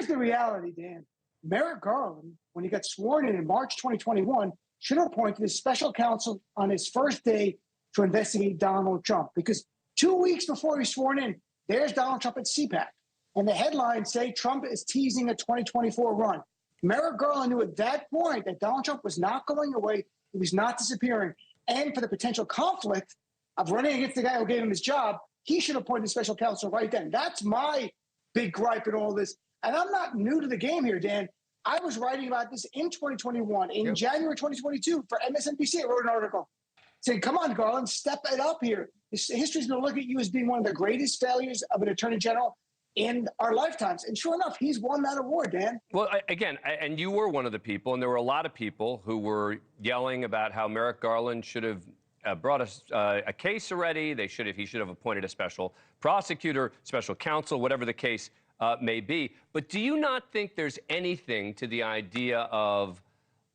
Here's the reality, Dan. Merrick Garland, when he got sworn in March 2021, should have appointed a special counsel on his first day to investigate Donald Trump. Because 2 weeks before he's sworn in, there's Donald Trump at CPAC. And the headlines say Trump is teasing a 2024 run. Merrick Garland knew at that point that Donald Trump was not going away. He was not disappearing. And for the potential conflict of running against the guy who gave him his job, he should have appointed a special counsel right then. That's my big gripe in all this. And I'm not new to the game here, Dan. I was writing about this in 2021. In January 2022 for MSNBC, I wrote an article saying, come on, Garland, step it up here. History's going to look at you as being one of the greatest failures of an attorney general in our lifetimes. And sure enough, he's won that award, Dan. Well, again, and you were one of the people, and there were a lot of people who were yelling about how Merrick Garland should have brought us a case already. He should have appointed a special prosecutor, special counsel, whatever the case may be. But do you not think there's anything to the idea of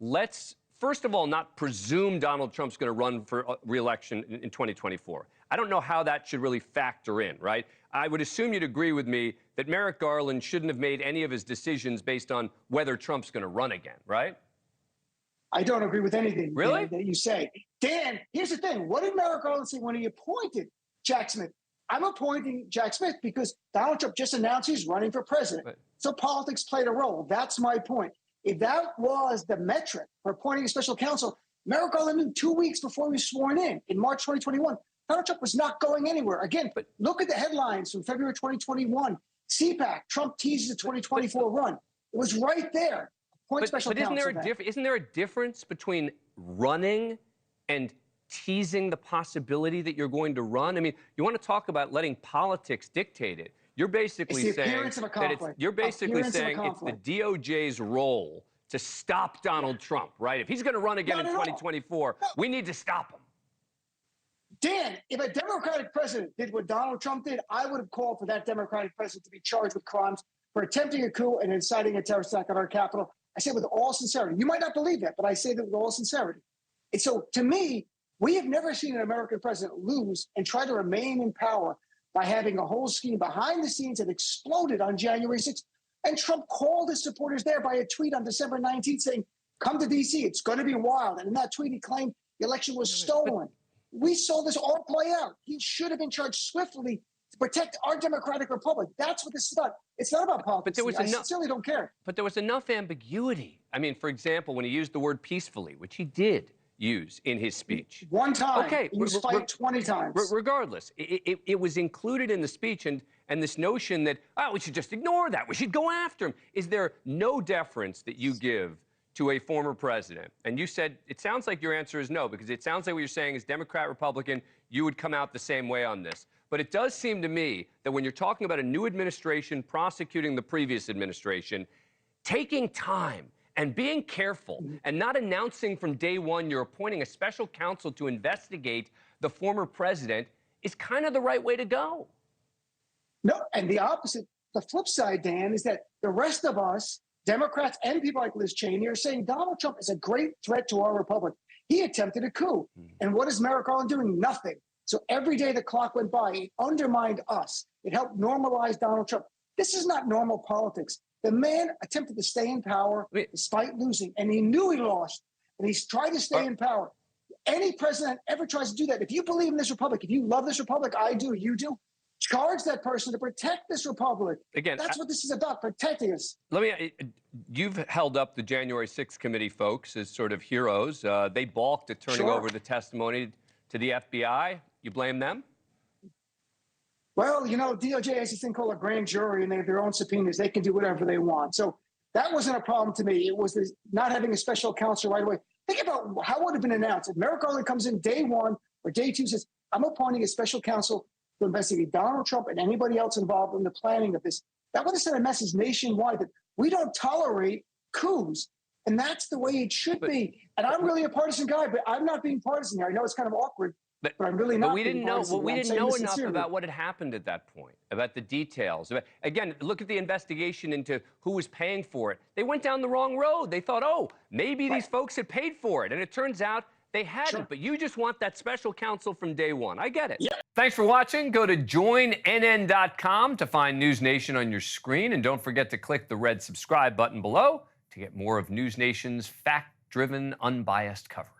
let's, first of all, not presume Donald Trump's going to run for re-election in 2024? I don't know how that should really factor in, right? I would assume you'd agree with me that Merrick Garland shouldn't have made any of his decisions based on whether Trump's going to run again, right? I don't agree with anything really that you say. Dan, here's the thing. What did Merrick Garland say when he appointed Jack Smith? I'm appointing Jack Smith because Donald Trump just announced he's running for president. Right. So politics played a role. That's my point. If that was the metric for appointing a special counsel, Merrick Garland knew 2 weeks before he was sworn in March 2021, Donald Trump was not going anywhere. Again, but look at the headlines from February 2021. CPAC, Trump teases a 2024 run. It was right there. But isn't there a difference between running and teasing the possibility that you're going to run? I mean, you want to talk about letting politics dictate it. You're basically saying it's the DOJ's role to stop Donald Trump, right? If he's going to run again in 2024, we need to stop him. Dan, if a Democratic president did what Donald Trump did, I would have called for that Democratic president to be charged with crimes for attempting a coup and inciting a terrorist attack on our Capitol. I say with all sincerity. You might not believe that, but I say that with all sincerity. And so, to me, we have never seen an American president lose and try to remain in power by having a whole scheme behind the scenes that exploded on January 6th. And Trump called his supporters there by a tweet on December 19th saying, come to D.C., it's going to be wild. And in that tweet, he claimed the election was stolen. We saw this all play out. He should have been charged swiftly to protect our democratic republic. That's what this is about. It's not about politics. I sincerely don't care. But there was enough ambiguity. I mean, for example, when he used the word peacefully, which he did use in his speech. One time. Okay. He used fight 20 times. Regardless, it was included in the speech, and this notion that, we should just ignore that. We should go after him. Is there no deference that you give to a former president? And you said, it sounds like your answer is no, because it sounds like what you're saying is Democrat, Republican, you would come out the same way on this. But it does seem to me that when you're talking about a new administration prosecuting the previous administration, taking time and being careful and not announcing from day one you're appointing a special counsel to investigate the former president is kind of the right way to go. No, and the opposite, the flip side, Dan, is that the rest of us, Democrats and people like Liz Cheney, are saying Donald Trump is a great threat to our republic. He attempted a coup. And what is Merrick Garland doing? Nothing. So every day the clock went by, it undermined us. It helped normalize Donald Trump. This is not normal politics. The man attempted to stay in power despite losing, and he knew he lost, and he's tried to stay in power. Any president ever tries to do that. If you believe in this republic, if you love this republic, I do, you do, charge that person to protect this republic. Again, that's what this is about, protecting us. You've held up the January 6th committee folks as sort of heroes. They balked at turning over the testimony to the FBI. You blame them? Well, you know, DOJ has this thing called a grand jury, and they have their own subpoenas. They can do whatever they want. So that wasn't a problem to me. It was this not having a special counsel right away. Think about how it would have been announced. If Merrick Garland comes in day one or day two, says, I'm appointing a special counsel to investigate Donald Trump and anybody else involved in the planning of this. That would have sent a message nationwide that we don't tolerate coups. And that's the way it should be. And I'm really a partisan guy, but I'm not being partisan here. I know it's kind of awkward. But I'm really not. But we didn't know. Well, we didn't know enough about what had happened at that point, about the details. Again, look at the investigation into who was paying for it. They went down the wrong road. They thought, oh, maybe these folks had paid for it, and it turns out They hadn't, Sure. but you just want that special counsel from day one. I get it. Yeah. Thanks for watching. Go to joinnn.com to find News Nation on your screen. And don't forget to click the red subscribe button below to get more of News Nation's fact-driven, unbiased coverage.